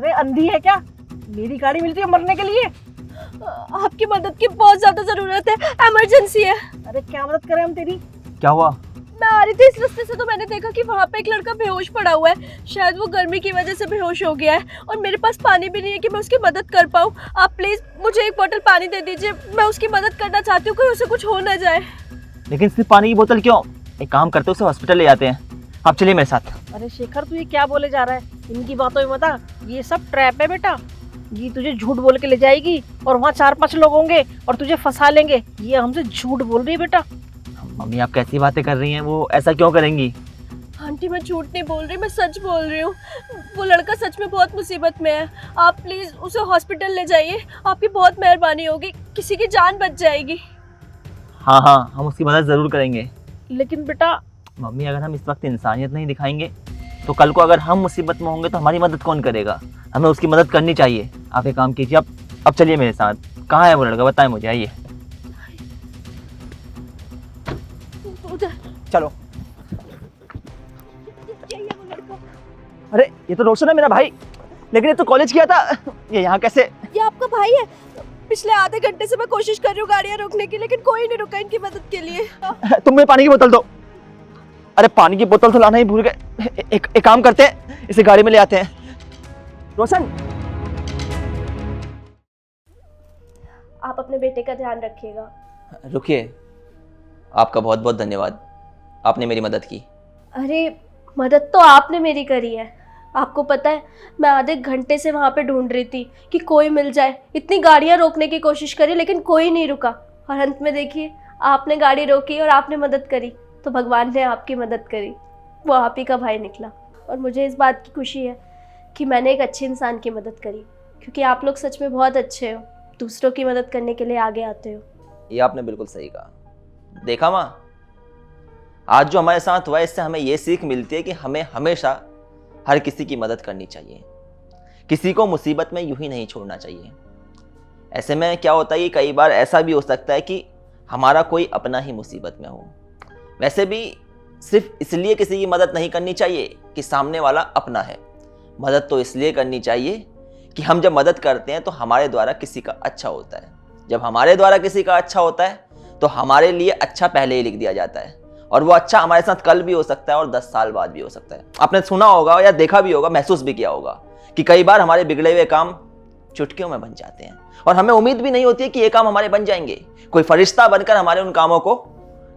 अरे अंधी है क्या? मेरी गाड़ी मिलती है मरने के लिए। आपकी मदद की बहुत ज्यादा जरूरत है, इमरजेंसी है। अरे क्या मदद करें हम तेरी? क्या हुआ? मैं आ रही थी इस रास्ते से तो मैंने देखा कि वहाँ पे एक लड़का बेहोश पड़ा हुआ है। शायद वो गर्मी की वजह से बेहोश हो गया है और मेरे पास पानी भी नहीं है कि मैं उसकी मदद कर पाऊँ। आप प्लीज मुझे एक बोतल पानी दे दीजिए, मैं उसकी मदद करना चाहती हूँ, कोई उसे कुछ हो ना जाए। लेकिन सिर्फ पानी की बोतल क्यों? एक काम करते उसे हॉस्पिटल ले जाते हैं। आप चलिए मेरे साथ। अरे शेखर तू ये क्या बोले जा रहा है? इनकी बातों में मत आ, ये सब ट्रैप है बेटा। ये तुझे झूठ बोल के ले जाएगी और वहाँ 4-5 लोग होंगे और तुझे फंसा लेंगे। ये हमसे झूठ बोल रही है बेटा। मम्मी आप कैसी बातें कर रही हैं? वो ऐसा क्यों करेंगी? आंटी मैं झूठ नहीं बोल रही, मैं सच बोल रही हूँ। वो लड़का सच में बहुत मुसीबत में है। आप प्लीज उसे हॉस्पिटल ले जाइए, आपकी बहुत मेहरबानी होगी, किसी की जान बच जाएगी। हाँ हाँ, हम उसकी मदद ज़रूर करेंगे। लेकिन बेटा मम्मी अगर हम इस वक्त इंसानियत नहीं दिखाएंगे तो कल को अगर हम मुसीबत में होंगे तो हमारी मदद कौन करेगा? हमें उसकी मदद करनी चाहिए। आप एक काम कीजिए, अब चलिए मेरे साथ। कहाँ है वो लड़का? बताएं मुझे, आइए। चलो। अरे ये तो रोशन है मेरा भाई, लेकिन ये तो कॉलेज किया था। ये यहाँ कैसे? ये आपका भाई है? पिछले आधे घंटे से मैं कोशिश कर रही हूँ गाड़ियाँ रोकने की, लेकिन कोई नहीं रुका इनकी मदद के लिए। तुम मुझे पानी की बोतल दो। अरे पानी की बोतल तो लाना ही भूल गए। एक काम करते हैं, इसे गाड़ी में ले आते हैं। रोशन आप अपने बेटे का ध्यान रखिएगा। रुकिए, आपका बहुत बहुत धन्यवाद, आपने मेरी मदद की। अरे मदद तो आपने मेरी करी है। आपको पता है मैं आधे घंटे से वहाँ पे ढूंढ रही थी कि कोई मिल जाए, इतनी गाड़ियाँ रोकने की कोशिश करी लेकिन कोई नहीं रुका, और अंत में देखिए आपने गाड़ी रोकी और आपने मदद करी, तो भगवान ने आपकी मदद करी, वो आप ही का भाई निकला। और मुझे इस बात की खुशी है कि मैंने एक अच्छे इंसान की मदद करी, क्योंकि आप लोग सच में बहुत अच्छे हो, दूसरों की मदद करने के लिए आगे आते हो। ये आपने बिल्कुल सही कहा। देखा माँ, आज जो हमारे साथ हुआ है इससे हमें ये सीख मिलती है कि हमें हमेशा हर किसी की मदद करनी चाहिए, किसी को मुसीबत में यूं ही नहीं छोड़ना चाहिए। ऐसे में क्या होता है कि कई बार ऐसा भी हो सकता है कि हमारा कोई अपना ही मुसीबत में हो। वैसे भी सिर्फ इसलिए किसी की मदद नहीं करनी चाहिए कि सामने वाला अपना है। मदद तो इसलिए करनी चाहिए कि हम जब मदद करते हैं तो हमारे द्वारा किसी का अच्छा होता है। जब हमारे द्वारा किसी का अच्छा होता है तो हमारे लिए अच्छा पहले ही लिख दिया जाता है, और वो अच्छा हमारे साथ कल भी हो सकता है और 10 साल बाद भी हो सकता है। आपने सुना होगा या देखा भी होगा, महसूस भी किया होगा कि कई बार हमारे बिगड़े हुए काम चुटकियों में बन जाते हैं और हमें उम्मीद भी नहीं होती है कि ये काम हमारे बन जाएंगे। कोई फरिश्ता बनकर हमारे उन कामों को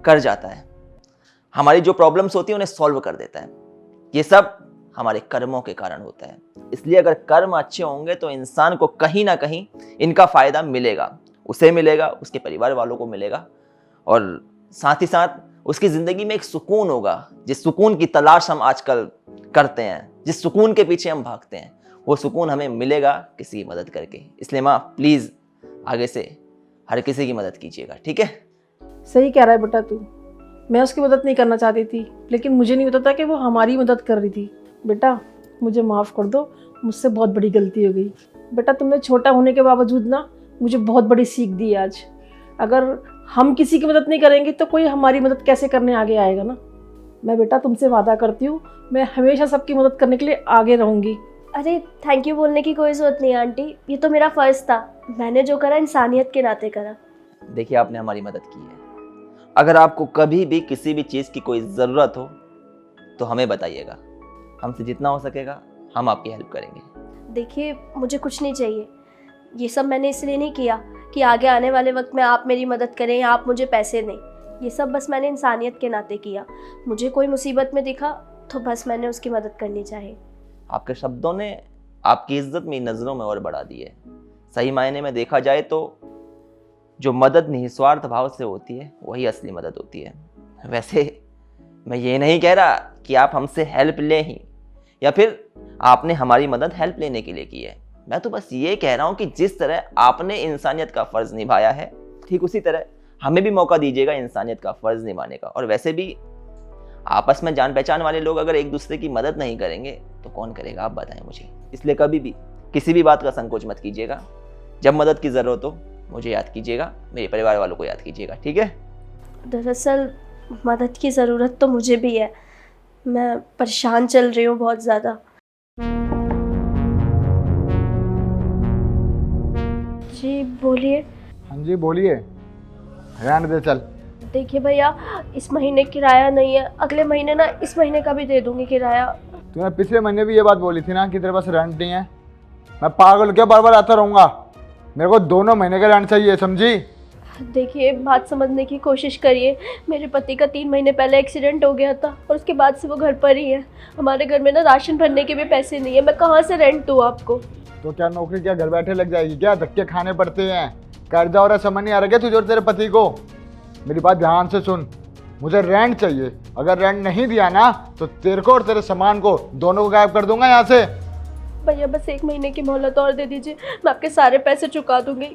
कर जाता है, हमारी जो प्रॉब्लम्स होती है उन्हें सॉल्व कर देता है। ये सब हमारे कर्मों के कारण होता है। इसलिए अगर कर्म अच्छे होंगे तो इंसान को कहीं ना कहीं इनका फायदा मिलेगा, उसे मिलेगा, उसके परिवार वालों को मिलेगा, और साथ ही साथ उसकी जिंदगी में एक सुकून होगा। जिस सुकून की तलाश हम आजकल करते हैं, जिस सुकून के पीछे हम भागते हैं, वो सुकून हमें मिलेगा किसी की मदद करके। इसलिए माँ प्लीज आगे से हर किसी की मदद कीजिएगा, ठीक है? सही कह रहा है बेटा तू। मैं उसकी मदद नहीं करना चाहती थी, लेकिन मुझे नहीं पता था कि वो हमारी मदद कर रही थी। बेटा मुझे माफ़ कर दो, मुझसे बहुत बड़ी गलती हो गई। बेटा तुमने छोटा होने के बावजूद ना मुझे बहुत बड़ी सीख दी आज। अगर हम किसी की मदद नहीं करेंगे तो कोई हमारी मदद कैसे करने आगे आएगा ना। मैं बेटा तुमसे वादा करती हूँ, मैं हमेशा सबकी मदद करने के लिए आगे रहूँगी। अरे थैंक यू बोलने की कोई ज़रूरत नहीं आंटी, ये तो मेरा फ़र्ज़ था। मैंने जो करा इंसानियत के नाते करा। देखिए आपने हमारी मदद की है। अगर आपको कभी भी किसी भी चीज़ की कोई ज़रूरत हो तो हमें बताइएगा, हमसे जितना हो सकेगा हम आपकी हेल्प करेंगे। देखिए मुझे कुछ नहीं चाहिए, ये सब मैंने इसलिए नहीं किया कि आगे आने वाले वक्त में आप मेरी मदद करें या आप मुझे पैसे दें। ये सब बस मैंने इंसानियत के नाते किया। मुझे कोई मुसीबत में दिखा तो बस मैंने उसकी मदद करनी चाहिए। आपके शब्दों ने आपकी इज्जत मेरी नज़रों में और बढ़ा दी है। सही मायने में देखा जाए तो जो मदद निस्वार्थ भाव से होती है वही असली मदद होती है। वैसे मैं ये नहीं कह रहा कि आप हमसे हेल्प लें ही, या फिर आपने हमारी मदद हेल्प लेने के लिए की है। मैं तो बस ये कह रहा हूँ कि जिस तरह आपने इंसानियत का फ़र्ज़ निभाया है, ठीक उसी तरह हमें भी मौका दीजिएगा इंसानियत का फ़र्ज़ निभाने का। और वैसे भी आपस में जान पहचान वाले लोग अगर एक दूसरे की मदद नहीं करेंगे तो कौन करेगा, आप बताएं मुझे। इसलिए कभी भी किसी भी बात का संकोच मत कीजिएगा। जब मदद की ज़रूरत हो मुझे याद कीजिएगा, मेरे परिवार वालों को याद कीजिएगा, ठीक है? दरअसल मदद की ज़रूरत तो मुझे भी है, मैं परेशान चल रही हूँ बहुत ज़्यादा। जी बोलिए। हाँ जी बोलिए, रहने दे चल। देखिए भैया, इस महीने किराया नहीं है, अगले महीने ना इस महीने का भी दे दूंगी किराया। तूने पिछले महीने भी ये बात बोली थी ना कि तेरे पास रेंट नहीं है। मैं पागल क्या बार बार आता रहूँगा? मेरे को 2 महीने का रेंट चाहिए, समझी? देखिए, बात समझने की कोशिश करिए। मेरे पति का 3 महीने पहले एक्सीडेंट हो गया था और उसके बाद से वो घर पर ही है। हमारे घर में ना राशन भरने के भी पैसे नहीं है, मैं कहाँ से रेंट दूँ आपको? तो क्या नौकरी क्या घर बैठे लग जाएगी क्या? धक्के खाने पड़ते हैं, कर्जा और समझ नहीं आ रहा क्या तुझे और तेरे पति को? मेरी बात ध्यान से सुन, मुझे रेंट चाहिए। अगर रेंट नहीं दिया ना तो तेरे को और तेरे सामान को दोनों को गायब कर दूंगा यहाँ से। भैया बस 1 महीने की मोहलत और दे दीजिए, मैं आपके सारे पैसे चुका दूंगी।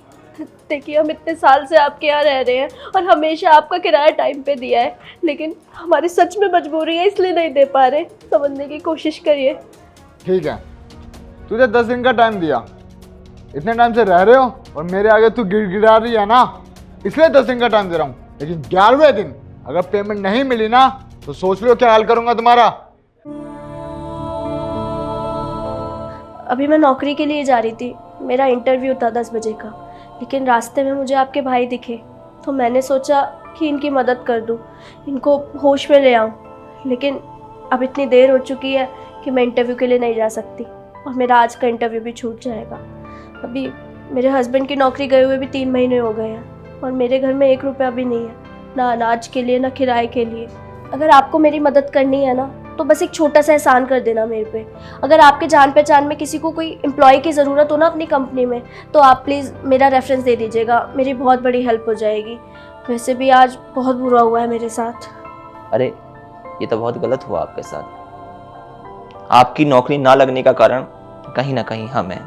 देखिए, हम इतने साल से आपके यहाँ रह रहे हैं और हमेशा आपका किराया टाइम पे दिया है, लेकिन हमारी सच में मजबूरी है इसलिए नहीं दे पा रहे। समझने की कोशिश करिए। ठीक है, तुझे 10 दिन का टाइम दिया, इतने टाइम से रह रहे हो और मेरे आगे तू गिड़गिड़ा रही है ना, इसलिए 10 दिन का टाइम दे रहा हूँ। लेकिन 11वें दिन अगर पेमेंट नहीं मिली ना तो सोच लो क्या हाल करूंगा तुम्हारा। अभी मैं नौकरी के लिए जा रही थी, मेरा इंटरव्यू था 10 बजे का, लेकिन रास्ते में मुझे आपके भाई दिखे तो मैंने सोचा कि इनकी मदद कर दूं, इनको होश में ले आऊं। लेकिन अब इतनी देर हो चुकी है कि मैं इंटरव्यू के लिए नहीं जा सकती और मेरा आज का इंटरव्यू भी छूट जाएगा। अभी मेरे हस्बैंड की नौकरी गए हुए भी 3 महीने हो गए हैं और मेरे घर में 1 रुपया भी नहीं है, ना अनाज के लिए ना किराए के लिए। अगर आपको मेरी मदद करनी है ना तो बस एक छोटा सा एहसान कर देना मेरे पे। अगर आपके जान पहचान में किसी को कोई एम्प्लॉय की ज़रूरत हो ना अपनी कंपनी में, तो आप प्लीज़ मेरा रेफरेंस दे दीजिएगा, मेरी बहुत बड़ी हेल्प हो जाएगी। वैसे भी आज बहुत बुरा हुआ है मेरे साथ। अरे ये तो बहुत गलत हुआ आपके साथ। आपकी नौकरी ना लगने का कारण कहीं ना कहीं हम हैं।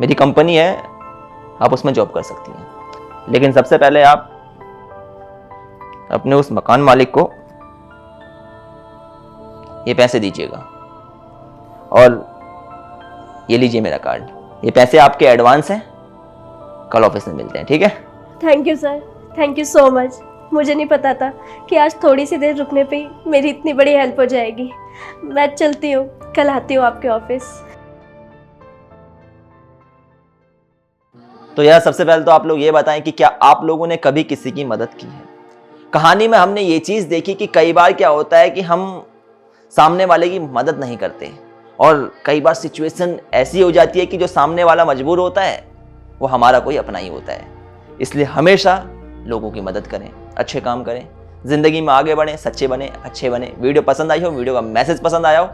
मेरी कंपनी है, आप उसमें जॉब कर सकती हैं, लेकिन सबसे पहले आप अपने उस मकान मालिक को ये पैसे दीजिएगा और ये लीजिए मेरा कार्ड। ये पैसे आपके एडवांस हैं, कल ऑफिस में मिलते हैं, ठीक है? Thank you sir, thank you so much. मुझे नहीं पता था कि आज थोड़ी सी देर रुकने पे ही मेरी इतनी बड़ी हेल्प हो जाएगी। मैं चलती हूँ, कल आती हूँ आपके ऑफिस। तो यार सबसे पहले तो आप लोग ये बताएं कि क्या आप लोगों ने कभी किसी की मदद की है? कहानी में हमने ये चीज़ देखी कि कई बार क्या होता है कि हम सामने वाले की मदद नहीं करते और कई बार सिचुएशन ऐसी हो जाती है कि जो सामने वाला मजबूर होता है वो हमारा कोई अपना ही होता है। इसलिए हमेशा लोगों की मदद करें, अच्छे काम करें, ज़िंदगी में आगे बढ़ें, सच्चे बने, अच्छे बने। वीडियो पसंद आई हो, वीडियो का मैसेज पसंद आया हो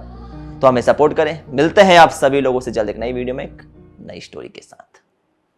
तो हमें सपोर्ट करें। मिलते हैं आप सभी लोगों से जल्द एक नई वीडियो में एक नई स्टोरी के साथ।